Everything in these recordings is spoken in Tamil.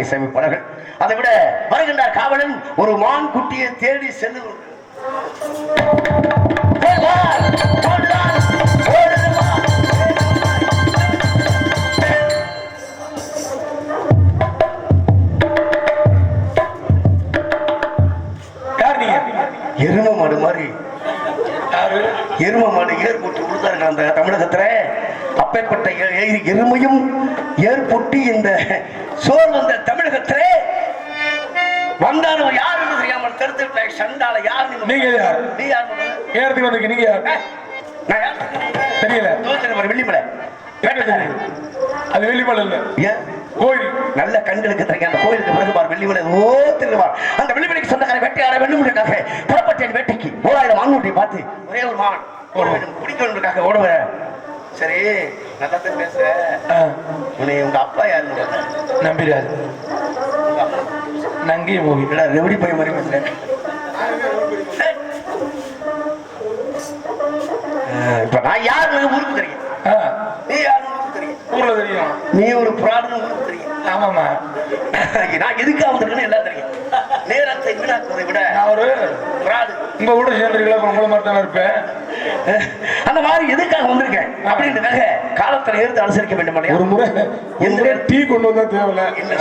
இசையமைப்பாளர்கள். அதை விட வருகின்றார் காவலன் ஒரு மான் குட்டியை தேடி சென்று எரும மாடு மாதிரி எரும மாடு ஏர் போட்டு கொடுத்தார்கள் அந்த தமிழகத்துல. அப்பேற்பட்ட எருமையும் ஏர் பொட்டி இந்த சோர் வந்த தமிழகத்திலே வந்தாலும் யார் என்று தெரியாமல் கருத்து சண்டால யார் நீங்க யார்? நீ யார்? ஏறதுக்கு வந்திருக்க நீங்க யார்? நான் யார் தெரியல. வெள்ளிமலை அது வெள்ளிமலை இல்ல, ஏன் கோயில் நல்ல கண்களுக்கு தெரியும். அந்த கோயிலுக்கு பிறகு பார் வெள்ளிமலை ஓ திருவார். அந்த வெள்ளிமலைக்கு சொந்தக்கார வேட்டையாட வெள்ளிமலைக்காக புறப்பட்டேன் வேட்டைக்கு. 1000 மான்குட்டியை பார்த்து ஒரே ஒரு மான் பிடிக்கணுக்காக ஓடுவ. சரி நல்லா தான் பேசுற. உன்னை உங்க அப்பா யாரு? நம்பிராஜ். நங்கி மூவி ரெவடி போய் மாதிரி பேசுறேன். இப்ப நான் யாரு ஊருக்கு தெரியும், நீ யாரு தெரியும், ஊர்ல தெரியும், நீ ஒரு புராணம் ஊருக்கு தெரியும். ஆமாமா, நான் எதுக்காக வந்திருக்கேன்னு எல்லாம் தெரியும். நேரத்தை வீணாக்குவதை விட நான் ஒரு புராணம் உங்க கூட சேர்ந்துருக்கல உங்களை மாதிரி தானே இருப்பேன். அந்த மாதிரி எதுக்காக வந்திருக்கேன் அப்படின்றதுக்காக காலத்துல இருந்து அனுசரிக்க வேண்டும். ஒரு முறை எந்த டீ கொண்டு வந்தா தேவையில்ல இல்ல.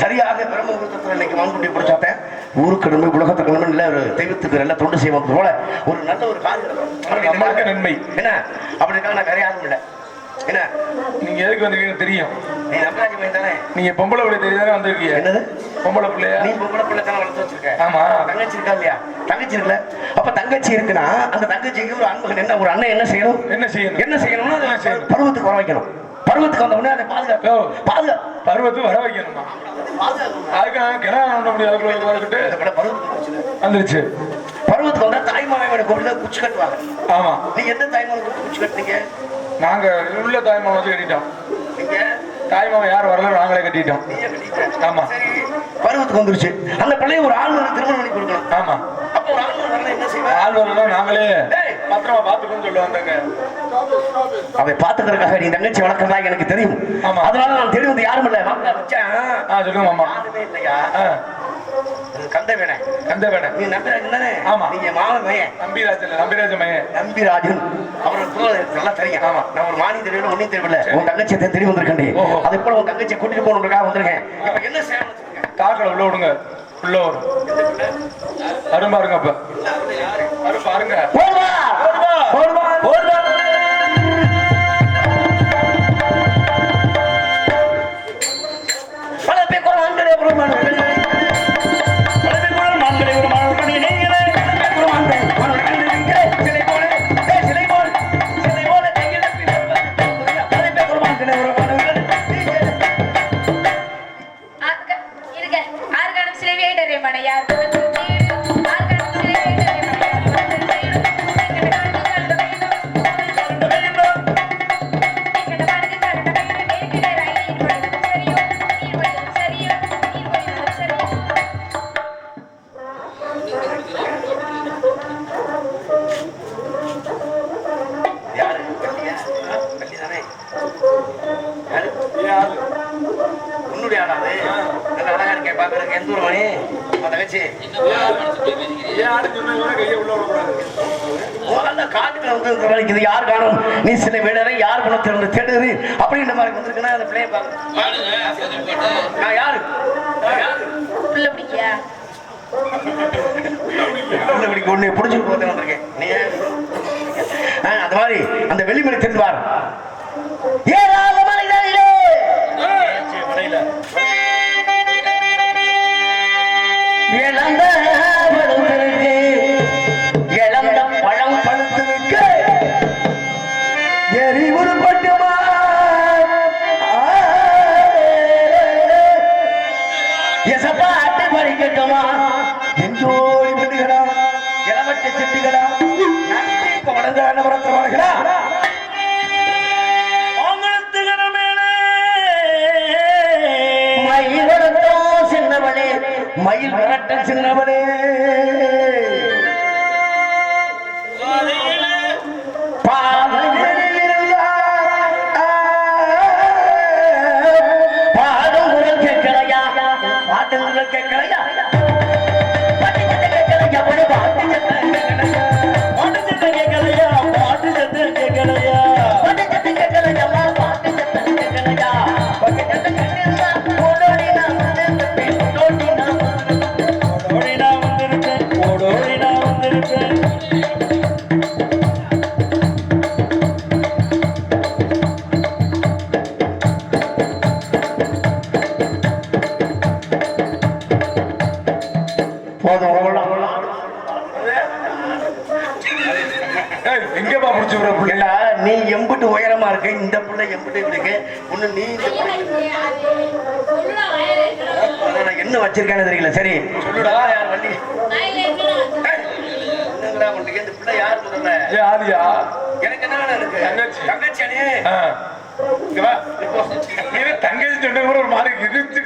சரியாக பிரம்மபுரத்துல இன்னைக்கு மான்குட்டி பிடிச்சாத்தேன். ஊருக்கு நன்மை உலகத்துக்கு நன்மை இல்ல, ஒரு தெய்வத்துக்கு நல்ல தொண்டு செய்வது போல ஒரு நல்ல ஒரு காரியம் நன்மை என்ன அப்படின்னா நான் கரையாதும் இல்லை. என்ன நீங்க எதுக்கு வந்திருக்கீங்க தெரியும். நீ நம்பராஜ் பையன் தானே, நீங்க பொம்பளை பிள்ளை தெரியாதானே வந்திருக்கீங்க. என்னது பொம்பளை பிள்ளையா? நீ பொம்பளை பிள்ளை தானே வளர்த்து வச்சிருக்க. ஆமா, தங்கச்சி இருக்கா இல்லையா? தங்கச்சி இருக்குல்ல. அப்ப தங்கச்சி இருக்குன்னா அந்த தங்கச்சிக்கு ஒரு அன்பு என்ன, ஒரு அண்ணன் என்ன செய்யணும், என்ன செய்யணும்னா பருவத்துக்கு வர வைக்கணும். பருவத்துக்கு வந்த உடனே அதை பாதுகாப்பு பருவத்துக்கு வர வைக்கணுமா? அதுக்காக கிராம வந்துருச்சு. பருவத்துக்கு வந்தா தாய்மாமனை கூப்பிட்டு குச்சி கட்டுவாங்க. ஆமா, நீ எந்த தாய்மாமனை குச்சி கட்டுனீங்க? நாங்க உள்ள தாய்மாமன் வச்சு கட்டிட்டோம். தாய்மாமன் யார் வரல, நாங்களே கட்டிட்டோம். ஆமா, பருவத்துக்கு வந்துருச்சு. அந்த பிள்ளைய ஒரு ஆள் திருமணம் பண்ணி கொடுக்கணும். ஆமா, அப்போ ஒரு ஆள் வரல என்ன செய்வோம்? ஆள் வரல நாங்களே பத்திரமா பாத்துக்கணும்னு சொல்ல வந்தாங்க. அதை பாத்துக்கிறதுக்காக நீ தங்கச்சி வளர்க்கறதா எனக்கு தெரியும். அதனால நான் தெரியும் வந்து யாரும் இல்ல. சொல்லுங்க மாமா. இல்லையா கந்தவேண நீ நம்பிராஜ் தானே? ஆமா, நீங்க மாமன் மையன் நம்பிராஜ் மையன் நம்பிராஜன். அவருக்கு நல்லா தெரியும். ஆமா, நான் ஒரு மானி தெரியல ஒன்னும் தெரியல. உன் தங்கச்சியை தெரிய வந்திருக்கேன். அதே போல உன் தங்கச்சியை கூட்டிட்டு போகணுன்றதுக்காக வந்திருக்கேன். இப்ப என்ன செய்யணும்? காக்கடை உள்ள விடுங்க. உள்ள வரும் அரும் பாருங்க. அப்ப அரும் பாருங்க. பல பேர் காட்டுல வந்து இது யார் காணும் நீ சில வேடரை யார் குணத்திலிருந்து தேடுது அப்படின்ற மாதிரி வந்திருக்குன்னா அந்த பிள்ளைய பாருங்க. யாரு பிள்ளை பிடிக்கியா பிள்ளை பிடிக்க ஒண்ணு பிடிச்சிட்டு போது வந்திருக்கேன். நீ அந்த மாதிரி அந்த வெளிமலை தெரிந்துவார் இழந்த இழந்த பழம் பழுத்துவிக்க எரிவுறு பட்டுமா எசப்பாட்டு பறிக்கட்டுமா எஞ்சோடி பெண்ணுகளா இளவட்ட செட்டிகளா வளர்ந்த வரத்தவர்களா மயில் விரட்ட சின்னவனே பாடும் குரல் கேட்கலையா பாட்டு குரல் கேட்கலையா பாட்டு சத்தம் கேட்கலையா பாட்டு சத்தம் கேட்கலையா பாட்டு சத்தம் கேட்கலையா பாட்டு சத்தம் கேட்கலையா பாட்டு சத்தம் கேட்கலையா நீ எம்பிட்டு உயரமா இருக்க இந்த பிள்ளை எம்பிட்டு இருக்கு ஒண்ணு நீ என்ன வச்சிருக்கானு தெரியல. சரி சொல்லுடா யார் வள்ளி இந்த பிள்ளை யார் முதல்ல யாரியா எனக்கு என்ன இருக்கு தங்கச்சி அணி தங்கச்சி சொன்ன கூட ஒரு மாதிரி இருந்து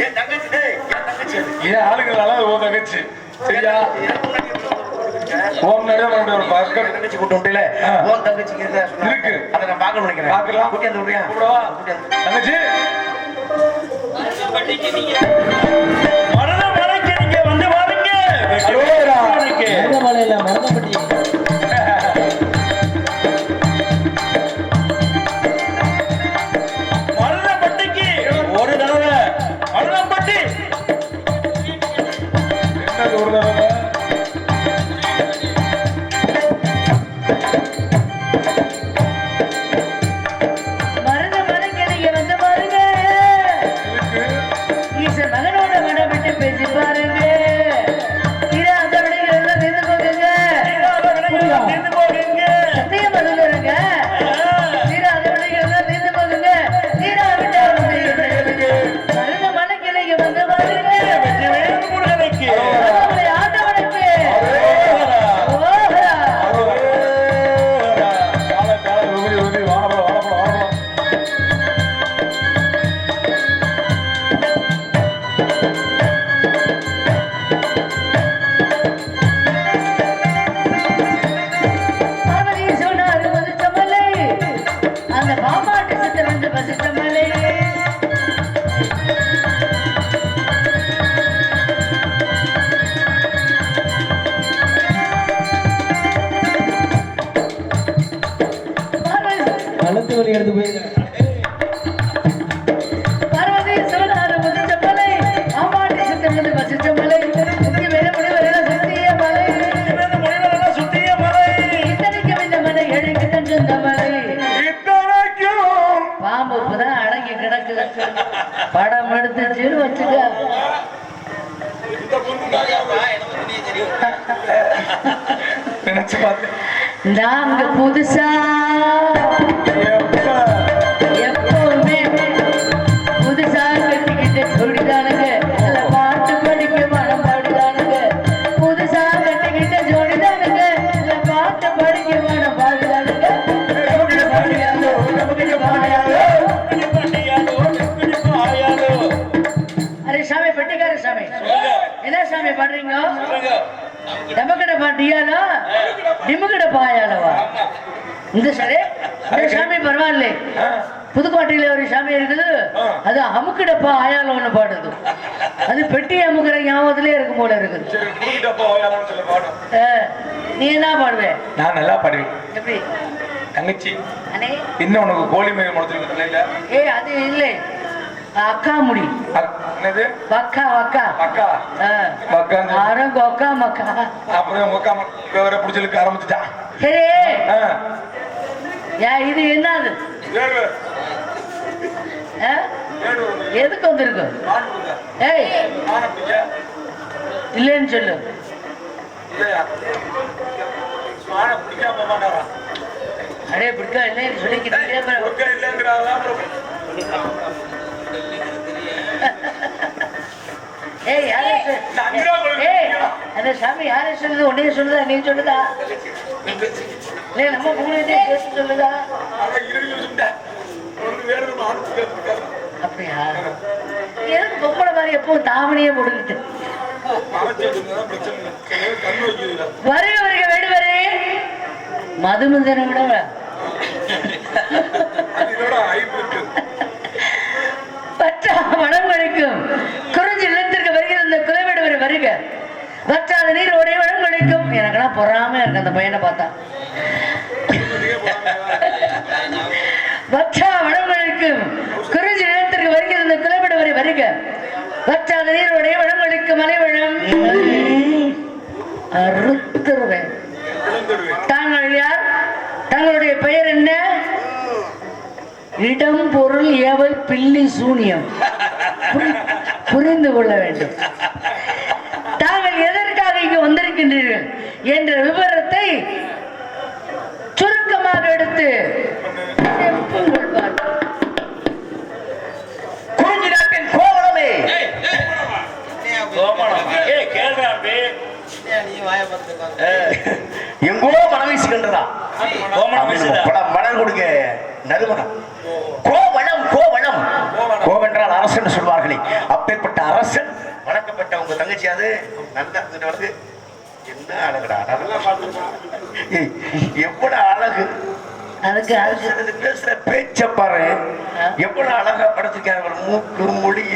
ஏன் தங்கச்சி தங்கச்சி ஏன் ஆளுங்களால ஓ தங்கச்சி சரியா ஓம் நடுவே ஒரு பக்கம் தங்கச்சி கூட்டு விட்டல ஓம் தங்கச்சி இருக்கு அதை நான் பார்க்க நினைக்கிறேன். பார்க்கலாம் கூட்டி வந்து விடுறியா தங்கச்சி மரண மலைக்கு நீங்க வந்து பாருங்க மரண மலையில மரணப்பட்டி மரணப்பட்டிக்கு ஒரு தடவை மரணப்பட்டி என்ன ஒரு தடவை எடுத்து போயிருக்கேன். பாம்பு இப்பதான் அடங்கி கிடக்குது படம் எடுத்து வச்சுக்க நாங்க புதுசா எப்பவுமே புதுசா கட்டிக்கிட்டு ஜோடிதானுங்க பாட்டு படிக்க மனம் பாடுதானுங்க புதுசா கட்டிக்கிட்ட ஜோடிதானுங்க பாட்டு படிக்க மனம் பாடுதானுங்க அரே சாமி பெட்டிக்கார சாமி என்ன சாமி பாடுறீங்க டமக்கட பாட்டியாலா நிம்மக்கட பாயாலவா இந்த சரி சாமி பரவாயில்ல புதுக்கோட்டையில ஒரு சாமி இருக்குது, அது அமுக்குடப்பா ஆயால ஒண்ணு பாடுது. அது பெட்டி அமுக்குற ஞாபகத்திலே இருக்கும் போல இருக்குது. நீ என்ன பாடுவே? நான் நல்லா பாடுவேன். எப்படி தங்கச்சி இன்னும் உனக்கு கோழி மேல் முடிச்சிருக்க? ஏய் அது இல்லை, அக்கா முடி. என்னது? வக்கா வக்கா வக்கா வக்கா ஆரம் கொக்கா மக்கா. அப்புறம் கொக்கா வேற புடிச்சலுக்கு ஆரம்பிச்சுட்டான். சரி இது என்னது? எதுக்கு வந்திருக்கு? ஏய் இல்லைன்னு சொல்லு. அடே பிடிக்கா இல்லைன்னு சொல்லிக்கிட்டே அந்த சாமி யாரே சொல்லுது? உன்னையே சொல்லுதா? நீ சொல்லுதா? இல்ல நம்ம மூணையே பேசி சொல்லுதா? அப்படியா? எதுக்கு பொம்பளை மாதிரி எப்பவும் தாமணியே போட்டுக்கிட்டு? வருக வருக வேடுவரே, மதுமந்தனை விட பற்றா மனம் கிடைக்கும். குறிஞ்சி நிலத்திற்கு வருகிற இந்த குலவேடுவரை வருக. வற்றாத நீர் உடைய வளம் கிடைக்கும். எனக்கெல்லாம் பொறாம இருக்கு அந்த பையனை பார்த்தா. வற்றா வளம் கிடைக்கும். குறிஞ்சி நிலத்திற்கு வருகிற இந்த குலவேடுவரை வருக. வற்றாத நீர் உடைய வளம் கிடைக்கும். மலைவளம் அறுத்துருவேன். தாங்கள் யார்? தங்களுடைய பெயர் என்ன? இடம் பொருள் ஏவல் பில்லி சூனியம். புரிந்து கொள்ள வேண்டும். தாங்கள் எதற்காக இங்கு வந்திருக்கின்றீர்கள் என்ற விவரத்தை சுருக்கமாக எடுத்து குறிஞ்சி நாட்டின் கோவலமே, எங்கோ மனம் வீசுகின்றதா? மனம் கொடுக்க நறுமணம். கோவளம் கோவளம் கோவென்றால் அரசன் சொல்வார்களே, அப்பேற்பட்ட அரசன் வணக்கப்பட்ட உங்க தங்கச்சியாது நல்லா வந்து என்ன அழகுடா, எவ்வளவு அழகு. அதுக்கு பேசுற பேச்ச பாரு, எவ்வளவு அழகா படுத்திருக்காங்க. மூக்கு மொழி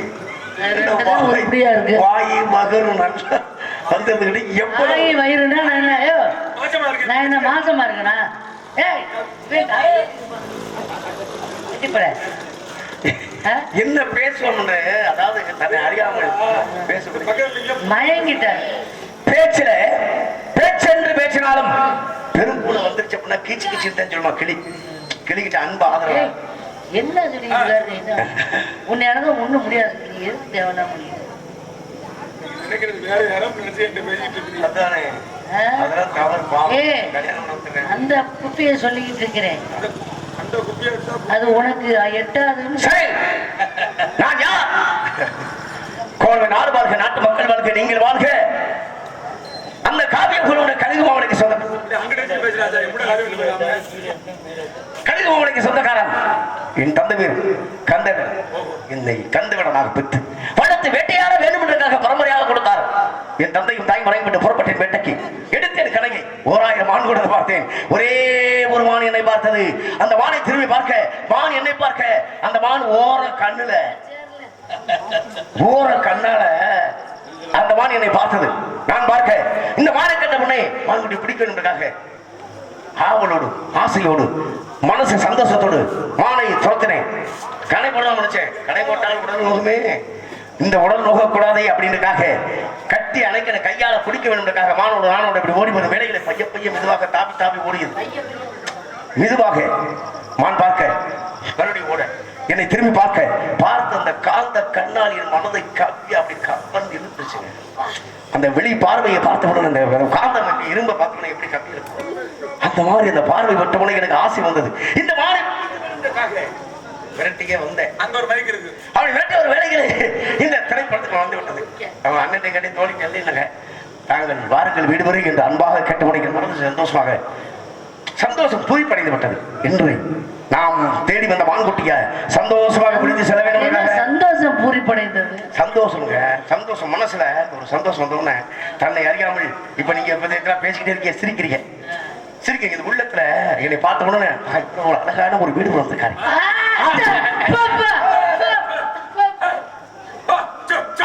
வாயு மகரு நல்லா வந்திருந்துகிட்டு எவ்வளவு வயிறுனா நான் என்ன மாசமா இருக்கேனா? என்ன பேசுவோம்? அதாவது தன்னை அறியாமல் மயங்கிட்ட பேச்சுல பேச்சென்று பேசினாலும் பெரும் கூட வந்துருச்சு அப்படின்னா கீச்சு கீச்சுன்னு சொல்லுமா. கிளி கிளிக்கிட்ட அன்பு ஆதரவு என்ன சொல்லி உன்னை எனக்கு ஒண்ணும் முடியாது. நீ எதுக்கு தேவைன்னா முடியும்? அந்த குப்பியை சொல்லிக்கிட்டு இருக்கிறேன். அது உனக்கு எட்டாதுன்னு. நாடு வாழ்க, நாட்டு மக்கள் வாழ்க, நீங்கள் வாழ்க. அந்த காவியங்களோட கழுகு மாவனுக்கு சொந்தம். கழுகு மாவனுக்கு சொந்தக்காரன் என் தந்தை வீர் கந்தவன். என்னை கந்தவனாக பெற்று வளர்த்து வேட்டையாட வேண்டும் என்றதாக பரம்பரையாக கொடுத்தார். என் தந்தையும் தாய் மறைவிட்டு புறப்பட்டேன் வேட்டைக்கு. எடுத்தேன் கலையை 1000 மான் கொடுத்து பார்த்தேன். ஒரே ஒரு மான் என்னை பார்த்தது. அந்த மானை திரும்பி பார்க்க மான் என்னை பார்க்க, அந்த மான் ஓர கண்ணால அந்த மான் என்னை பார்த்தது. நான் பார்க்க இந்த மானை கட்ட முன்னே மான்குட்டி பிடிக்க வேண்டும்ன்றதாக ஆவலோடு ஆசையோடு மனசு சந்தோஷத்தோடு மானை துரத்தினேன். கடை போடலாம் நினைச்சேன். கடை போட்டால் உடல் நோகுமே, இந்த உடல் நோகக்கூடாதே அப்படின்றக்காக கட்டி அணைக்க கையால பிடிக்க வேண்டும்ன்றக்காக மானோடு நானோட இப்படி ஓடி வந்த வேலைகளை பைய பைய மெதுவாக தாப்பி தாப்பி ஓடியது. மெதுவாக மான் பார்க்க மறுபடியும் ஓட என்னை திரும்பி பார்த்த அந்த காந்த கண்ணால் என் மனதை கப்பி அப்படி கப்பந்து இருந்துச்சு. அந்த வெளி பார்வையை பார்த்தவுடன் அந்த காந்தம் இரும்ப பார்த்தவனை எப்படி கப்பி இருக்கும், அந்த மாதிரி அந்த பார்வை விட்டவுடனே எனக்கு ஆசை வந்தது. இந்த மாதிரி விரட்டிக்கே வந்தேன். அங்க ஒரு பைக் இருக்கு, அவன் விரட்டி ஒரு வேலைகளை இந்த திரைப்படத்துக்கு வந்து விட்டது. அவன் அண்ணன் கட்டி தோழிக்கு இல்லைங்க, தாங்கள் வாருங்கள் வீடு வரை என்று அன்பாக கேட்டு முடிக்கிற மனது சந்தோஷமாக சந்தோஷம் பூரிப்படைந்து விட்டது. என்று நாம் தேடி வந்த மான்குட்டிய சந்தோஷமாக பிடித்து செல்ல வேண்டும். சந்தோஷம் பூரிப்படைந்தது. சந்தோஷங்க, சந்தோஷம் மனசுல ஒரு சந்தோஷம் வந்தோடனே தன்னை அறியாமல் இப்ப நீங்க பேசிக்கிட்டே இருக்கீங்க, சிரிக்கிறீங்க. இந்த உள்ளத்துல என்னை பார்த்த உடனே அழகான ஒரு வீடு வந்திருக்காரு.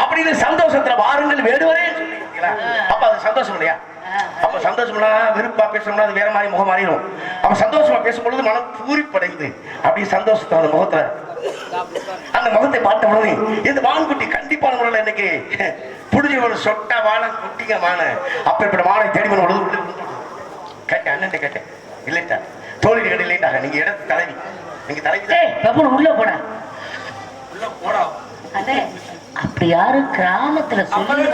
அப்படின்னு சந்தோஷத்துல வாருங்கள் வேடுவரே சொல்லிருக்கீங்களா? அப்ப அது சந்தோஷம் இல்லையா? அப்ப சந்தோஷம்னா விருப்பா பேசணும்னா அது வேற மாதிரி முகம் மாறிடும். அப்ப சந்தோஷமா பேசும்பொழுது மனம் பூரிப்படையுது. அப்படி சந்தோஷத்தை அந்த முகத்துல அந்த முகத்தை பார்த்த உடனே இந்த வான்குட்டி கண்டிப்பான முறையில் இன்னைக்கு புடிஞ்சு ஒரு சொட்ட வாழை குட்டிங்க மான அப்ப இப்படி மானை தேடி பொழுது கேட்டேன். அண்ணன் கேட்டேன். இல்லைட்டா தோழி கேட்டு இல்லைட்டாங்க. நீங்க இடத்து தலைவி, நீங்க தலைவி உள்ள போட உள்ள போடா. அண்ணே அப்படி யாரு கிராமத்துல சொல்லி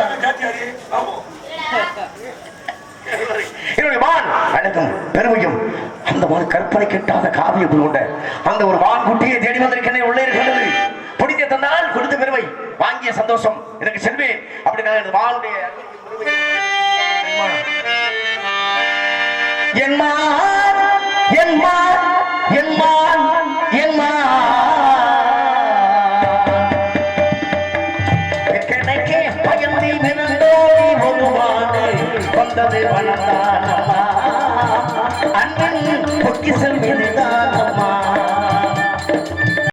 என்னுடைய மான் அழகும் பெருமையும் அந்த ஒரு கற்பனை கெட்டாத காவிய கொண்ட அந்த ஒரு மான் குட்டியை தேடி வந்திருக்கிறேன். உள்ளே இருக்கின்றது. பிடிக்க தந்தால் கொடுத்த பெருமை, வாங்கிய சந்தோஷம் எனக்கு செல்வேன். அப்படின்னா எனது மானுடைய என் மான் என் மான் என் மான் என் மான் பயந்தில் நின்றோடி ஒருவானே வந்தது வனதானம்மா அண்ணன் பொக்கிசம் இதுதானம்மா